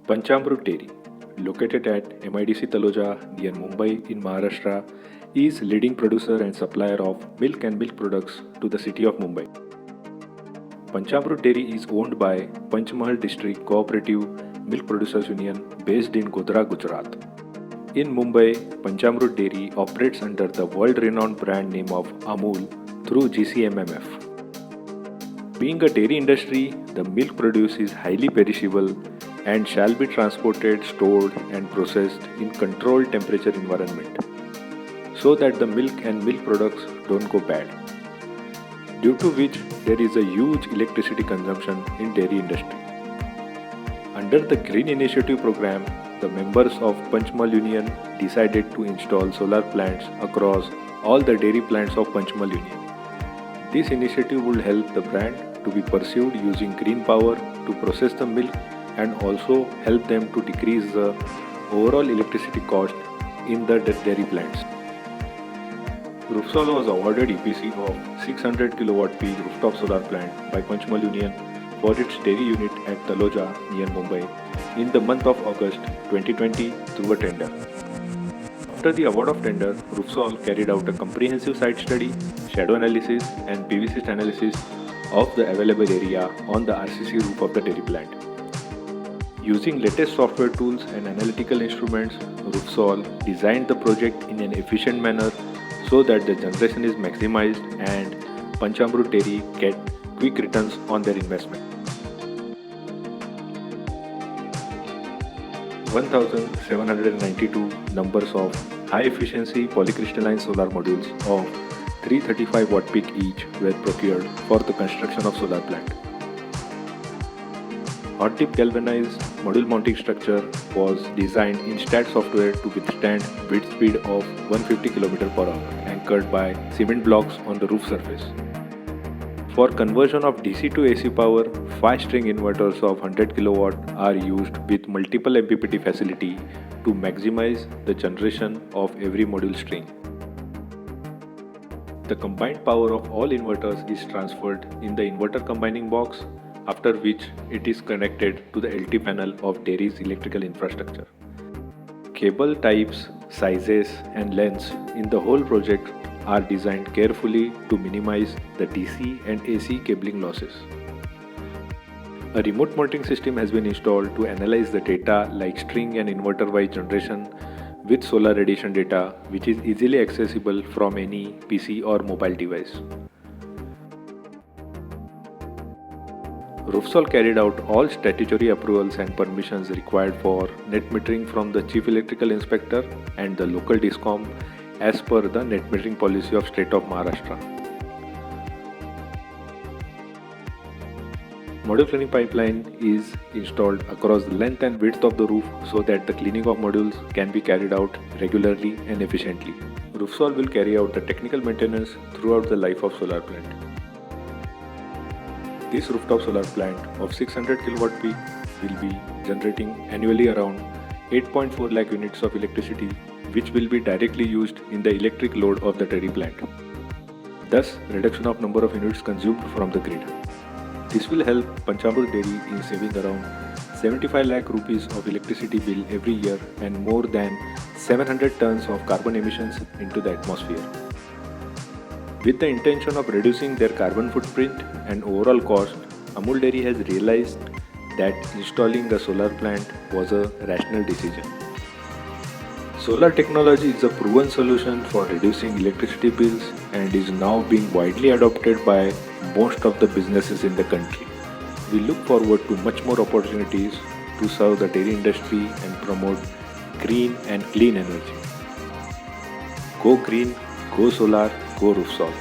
Panchamrut Dairy, located at MIDC Taloja near Mumbai in Maharashtra, is leading producer and supplier of milk and milk products to the city of Mumbai. Panchamrut Dairy is owned by Panchmahal District Cooperative Milk Producers Union based in Godhra, Gujarat. In Mumbai, Panchamrut Dairy operates under the world-renowned brand name of Amul through GCMMF. Being a dairy industry, the milk produced is highly perishable and shall be transported, stored and processed in controlled temperature environment so that the milk and milk products don't go bad, due to which there is a huge electricity consumption in dairy industry. Under the Green Initiative program, the members of Panchmal Union decided to install solar plants across all the dairy plants of Panchmal Union. This initiative will help the brand to be pursued using green power to process the milk and also help them to decrease the overall electricity cost in the dairy plants. Roofsol was awarded EPC of 600 kilowatt peak rooftop solar plant by Panchmal Union for its dairy unit at Taloja near Mumbai in the month of August 2020 through a tender. After the award of tender, Roofsol carried out a comprehensive site study, shadow analysis and PV cyst analysis of the available area on the RCC roof of the dairy plant. Using latest software tools and analytical instruments, Roofsol designed the project in an efficient manner so that the generation is maximized and Panchamrut Dairy get quick returns on their investment. 1,792 numbers of high-efficiency polycrystalline solar modules of 335 watt peak each were procured for the construction of solar plant. Hot dip galvanized module mounting structure was designed in STAT software to withstand wind speed of 150 km/h, anchored by cement blocks on the roof surface. For conversion of DC to AC power, 5-string inverters of 100 kW are used with multiple MPPT facility to maximize the generation of every module string. The combined power of all inverters is transferred in the inverter combining box, after which it is connected to the LT panel of dairy's electrical infrastructure. Cable types, sizes and lengths in the whole project are designed carefully to minimize the DC and AC cabling losses. A remote monitoring system has been installed to analyze the data like string and inverter-wise generation with solar radiation data, which is easily accessible from any PC or mobile device. Roofsol carried out all statutory approvals and permissions required for net metering from the Chief Electrical Inspector and the local DISCOM as per the net metering policy of State of Maharashtra. Module cleaning pipeline is installed across the length and width of the roof so that the cleaning of modules can be carried out regularly and efficiently. Roofsol will carry out the technical maintenance throughout the life of solar plant. This rooftop solar plant of 600 kW peak will be generating annually around 8.4 lakh units of electricity, which will be directly used in the electric load of the dairy plant. Thus, reduction of number of units consumed from the grid. This will help Panchamrut Dairy in saving around 75 lakh rupees of electricity bill every year and more than 700 tons of carbon emissions into the atmosphere. With the intention of reducing their carbon footprint and overall cost, Amul Dairy has realized that installing a solar plant was a rational decision. Solar technology is a proven solution for reducing electricity bills and is now being widely adopted by most of the businesses in the country. We look forward to much more opportunities to serve the dairy industry and promote green and clean energy. Go green, go solar, go Roofsol.